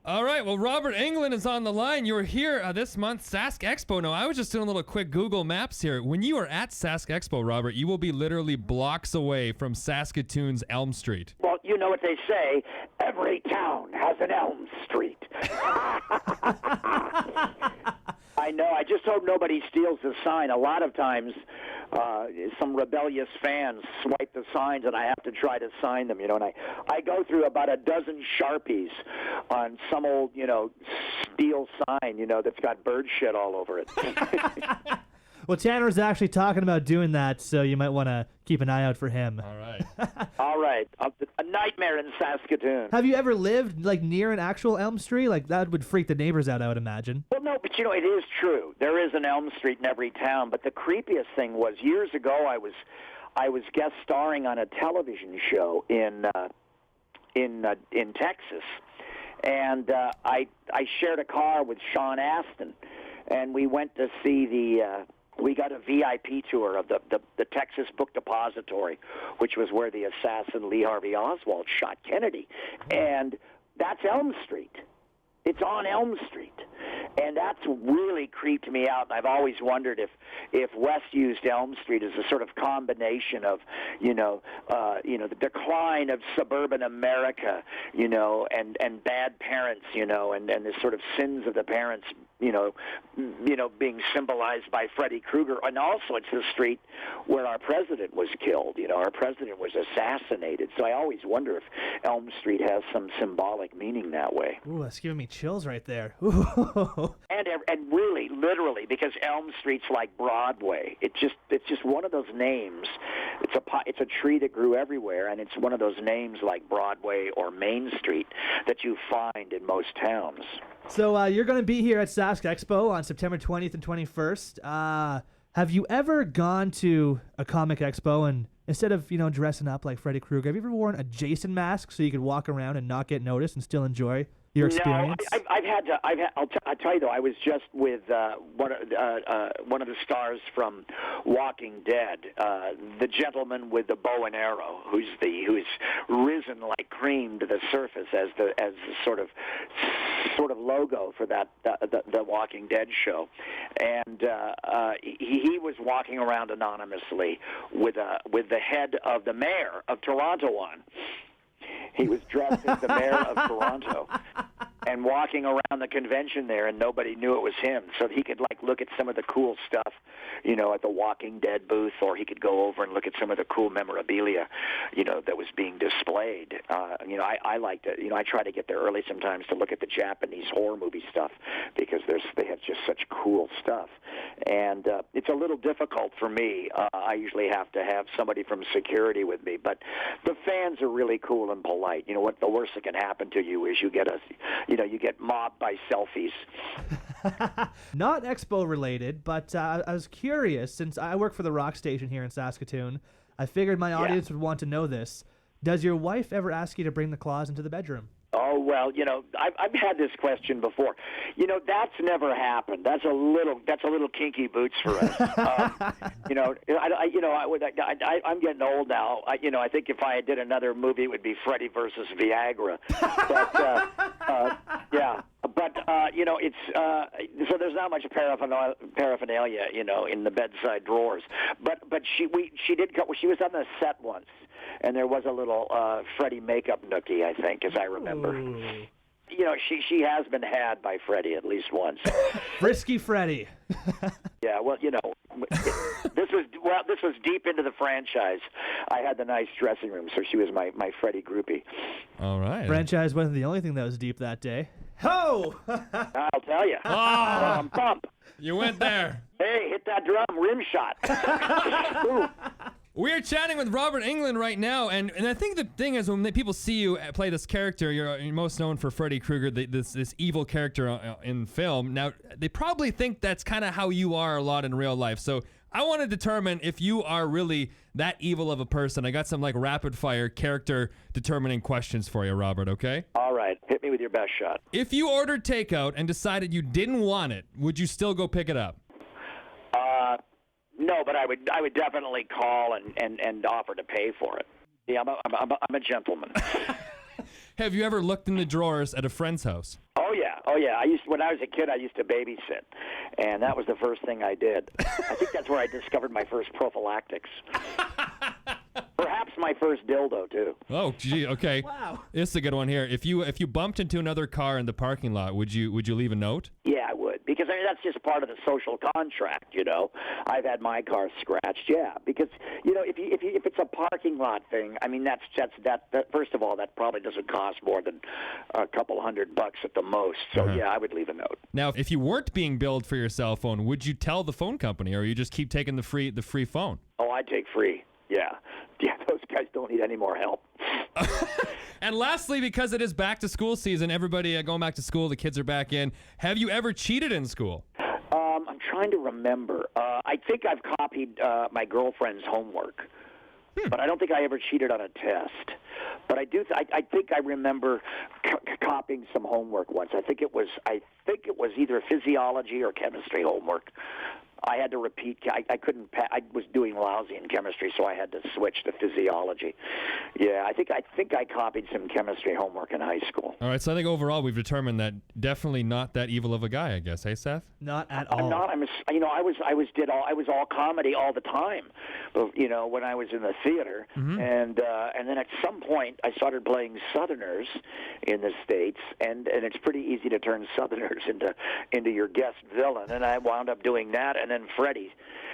All right, well, Robert Englund is on the line. You were here this month, Sask Expo. Now, I was just doing a little quick Google Maps here. When you are at Sask Expo, Robert, you will be literally blocks away from Saskatoon's Elm Street. Well, you know what they say, every town has an Elm Street. I know, I just hope nobody steals the sign. A lot of times, some rebellious fans swipe the signs, and I have to try to sign them, and I go through about a dozen Sharpies on some old, steel sign, that's got bird shit all over it. Well, Tanner's actually talking about doing that, so you might want to keep an eye out for him. All right. All right. A nightmare in Saskatoon. Have you ever lived, near an actual Elm Street? That would freak the neighbors out, I would imagine. Well, no, but, it is true. There is an Elm Street in every town, but the creepiest thing was years ago I was guest starring on a television show in Texas, and I shared a car with Sean Astin, and we went to see we got a VIP tour of the Texas Book Depository, which was where the assassin Lee Harvey Oswald shot Kennedy. And that's Elm Street. It's on Elm Street. And that's really creeped me out. And I've always wondered if West used Elm Street as a sort of combination of, the decline of suburban America, and bad parents, and the sort of sins of the parents, being symbolized by Freddy Krueger. And also it's the street where our president was killed. Our president was assassinated. So I always wonder if Elm Street has some symbolic meaning that way. Ooh, that's giving me chills right there. Ooh. And really, literally, because Elm Street's like Broadway. It's just one of those names. It's a tree that grew everywhere, and it's one of those names like Broadway or Main Street that you find in most towns. So you're going to be here at Sask Expo on September 20th and 21st. Have you ever gone to a comic expo and instead of, dressing up like Freddy Krueger, have you ever worn a Jason mask so you could walk around and not get noticed and still enjoy your experience? No, I'll tell you though. I was just with one of the stars from Walking Dead, the gentleman with the bow and arrow, who's risen like cream to the surface as the sort of logo for that the Walking Dead show, and he was walking around anonymously with the head of the mayor of Toronto on. He was dressed as the mayor of Toronto and walking around the convention there, and nobody knew it was him. So he could look at some of the cool stuff, at the Walking Dead booth, or he could go over and look at some of the cool memorabilia, that was being displayed. I like to, I try to get there early sometimes to look at the Japanese horror movie stuff because they have just such cool stuff. And it's a little difficult for me. I usually have to have somebody from security with me, but the fans are really cool and polite. What the worst that can happen to you is you get mobbed by selfies. Not expo related, but I was curious, since I work for the rock station here in Saskatoon, I figured my audience would want to know this. Does your wife ever ask you to bring the claws into the bedroom? Oh, well, I've had this question before. That's never happened. That's a little kinky boots for us. I'm getting old now. I think if I did another movie, it would be Freddy versus Viagra. But, yeah. But, it's, so there's not much paraphernalia, in the bedside drawers. But she was on the set once, and there was a little Freddy makeup nookie, I think, as I remember. Ooh. She has been had by Freddy at least once. Frisky Freddy. Yeah, well, this was deep into the franchise. I had the nice dressing room, so she was my Freddy groupie. All right. Franchise wasn't the only thing that was deep that day. Ho! I'll tell you. Oh, Bump. you went there. Hey, hit that drum, rim shot. Ooh. We're chatting with Robert Englund right now, and I think the thing is when people see you play this character, you're most known for Freddy Krueger, this evil character in film. Now, they probably think that's kind of how you are a lot in real life. So I want to determine if you are really that evil of a person. I got some rapid fire character determining questions for you, Robert, okay? All right, hit me with your best shot. If you ordered takeout and decided you didn't want it, would you still go pick it up? No, but I would definitely call and offer to pay for it. Yeah, I'm a gentleman. Have you ever looked in the drawers at a friend's house? Oh, Oh yeah. When I was a kid, I used to babysit, and that was the first thing I did. I think that's where I discovered my first prophylactics. Perhaps my first dildo too. Oh, gee. Okay. Wow. This is a good one here. If you bumped into another car in the parking lot, would you leave a note? Yeah, I would, because I mean that's just part of the social contract. You know, I've had my car scratched. Yeah, because you know if it's a parking lot thing, I mean that first of all that probably doesn't cost more than a couple $100 at the most. So yeah, I would leave a note. Now, if you weren't being billed for your cell phone, would you tell the phone company, or you just keep taking the free phone? Oh, I'd take free. Yeah, those guys don't need any more help. And lastly, because it is back to school season, everybody going back to school, the kids are back in. Have you ever cheated in school? I'm trying to remember. I think I've copied my girlfriend's homework, but I don't think I ever cheated on a test. But I do. I think I remember copying some homework once. I think it was either physiology or chemistry homework. I had to repeat. I couldn't. I was doing lousy in chemistry, so I had to switch to physiology. Yeah, I think I copied some chemistry homework in high school. All right, so I think overall we've determined that definitely not that evil of a guy, I guess. Hey, Seth? Not at all. I'm not. I was all comedy all the time. You know, when I was in the theater, and then at some point I started playing Southerners in the States, and it's pretty easy to turn Southerners into your guest villain, and I wound up doing that, and then Freddy,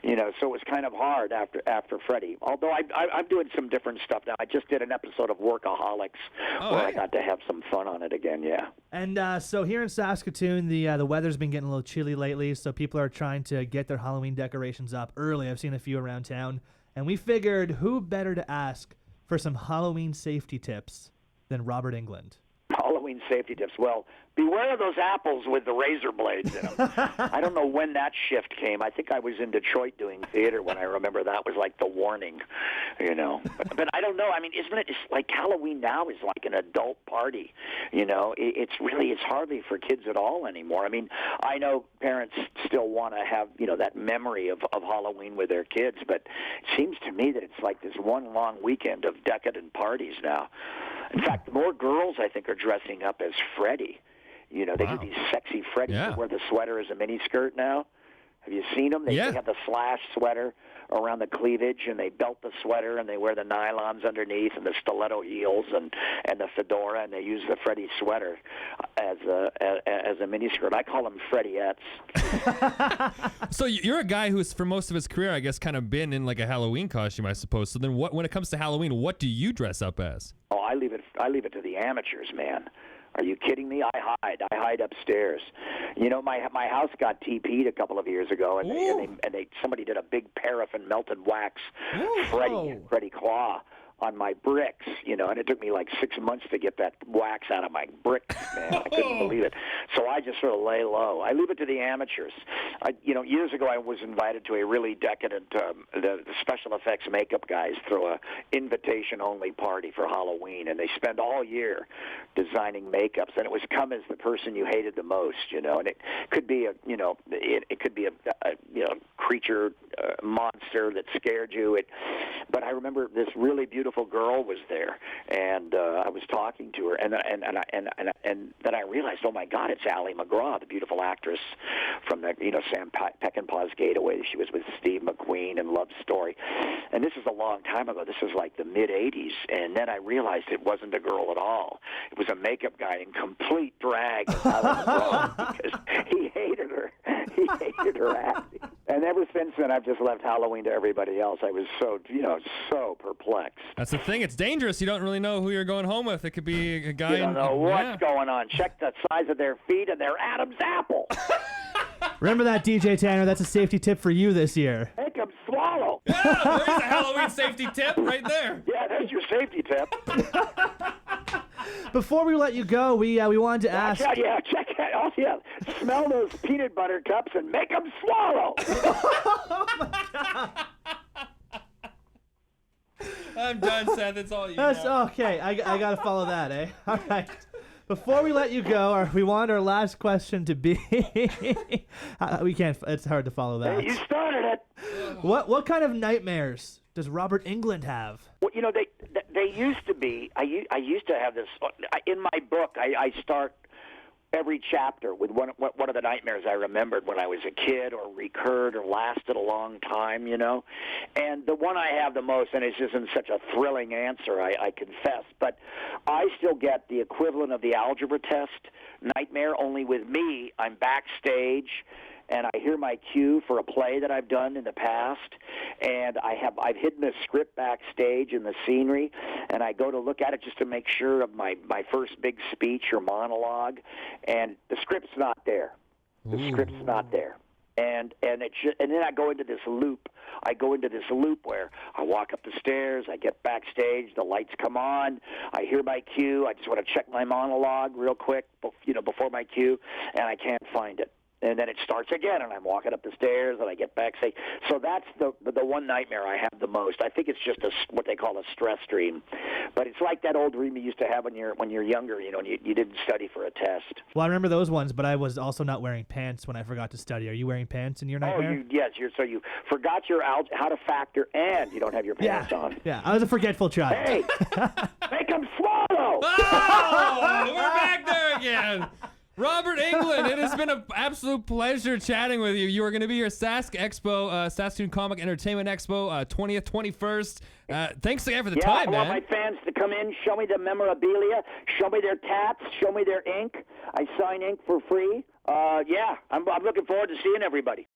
you know, so it was kind of hard after Freddy. Although I'm doing some different stuff now. I just did an episode of Workaholics where I got to have some fun on it again. Yeah. And so here in Saskatoon, the weather's been getting a little chilly lately, so people are trying to get their Halloween decorations up early. I've seen a few around town, and we figured who better to ask for some Halloween safety tips than Robert Englund. Halloween safety tips. Well, beware of those apples with the razor blades in them. I don't know when that shift came. I think I was in Detroit doing theater when I remember that was like the warning, you know. But I don't know. I mean, isn't it just like Halloween now is like an adult party, you know? It's hardly for kids at all anymore. I mean, I know parents still want to have, you know, that memory of Halloween with their kids, but it seems to me that it's like this one long weekend of decadent parties now. In fact, more girls, I think, are dressing up as Freddy. You know, they do these sexy Freddys that wear the sweater as a miniskirt now. Have you seen them? They have the slash sweater around the cleavage, and they belt the sweater, and they wear the nylons underneath, and the stiletto heels, and the fedora, and they use the Freddy sweater as a miniskirt. I call them Freddiettes. So you're a guy who's, for most of his career, I guess, kind of been in like a Halloween costume, I suppose. So then when it comes to Halloween, what do you dress up as? Oh, I leave it to the amateurs, man. Are you kidding me? I hide upstairs. You know, my house got TP'd a couple of years ago, and somebody did a big paraffin melted wax Freddy claw on my bricks, you know, and it took me like 6 months to get that wax out of my bricks, man. I couldn't believe it. So I just sort of lay low. I leave it to the amateurs. Years ago I was invited to a really decadent, the special effects makeup guys throw a invitation-only party for Halloween, and they spend all year designing makeups, and it was come as the person you hated the most, you know, and it could be it could be a creature, monster that scared you. But I remember this really beautiful girl was there, and I was talking to her, and then I realized, oh my God, it's Ally McGraw, the beautiful actress from the Sam Peckinpah's Gateway. She was with Steve McQueen in Love Story, and this is a long time ago. This was like the mid '80s, and then I realized it wasn't a girl at all. It was a makeup guy in complete drag as Ally McGraw because he hated her. He hated her acting. And ever since then, I've just left Halloween to everybody else. I was so perplexed. That's the thing. It's dangerous. You don't really know who you're going home with. It could be a guy. You don't know what's going on. Check the size of their feet, and they're Adam's apple. Remember that, DJ Tanner. That's a safety tip for you this year. Make them swallow. Yeah, there's a Halloween safety tip right there. Yeah, there's your safety tip. Before we let you go, we wanted to ask. Check it. Oh, yeah. Smell those peanut butter cups and make them swallow. Oh, my God. I'm done, Seth. It's all you. Okay. I got to follow that, eh? All right. Before we let you go, we want our last question to be. We can't. It's hard to follow that. Hey, you started it. What kind of nightmares does Robert Englund have? Well, they used to be. I used to have this in my book. I start every chapter with one of the nightmares I remembered when I was a kid, or recurred, or lasted a long time, you know. And the one I have the most, and it isn't such a thrilling answer, I confess, but I still get the equivalent of the algebra test nightmare, only with me, I'm backstage, and I hear my cue for a play that I've done in the past, and I've hidden the script backstage in the scenery, and I go to look at it just to make sure of my first big speech or monologue, and the script's not there. The script's not there. And then I go into this loop. I go into this loop where I walk up the stairs, I get backstage, the lights come on, I hear my cue, I just want to check my monologue real quick, before my cue, and I can't find it. And then it starts again, and I'm walking up the stairs, and I get backstage. So that's the one nightmare I have the most. I think it's just what they call a stress dream, but it's like that old dream you used to have when you're younger, you know, and you didn't study for a test. Well, I remember those ones, but I was also not wearing pants when I forgot to study. Are you wearing pants in your nightmare? Yes. So you forgot your how to factor, and you don't have your pants on. Yeah, I was a forgetful child. Hey, make them swallow. Oh, we're back there again. Robert Englund, it has been an absolute pleasure chatting with you. You are going to be here at Sask Expo, Saskatoon Comic Entertainment Expo, 20th, 21st. Thanks again for the time, man. I want my fans to come in, show me the memorabilia, show me their tats, show me their ink. I sign ink for free. I'm looking forward to seeing everybody.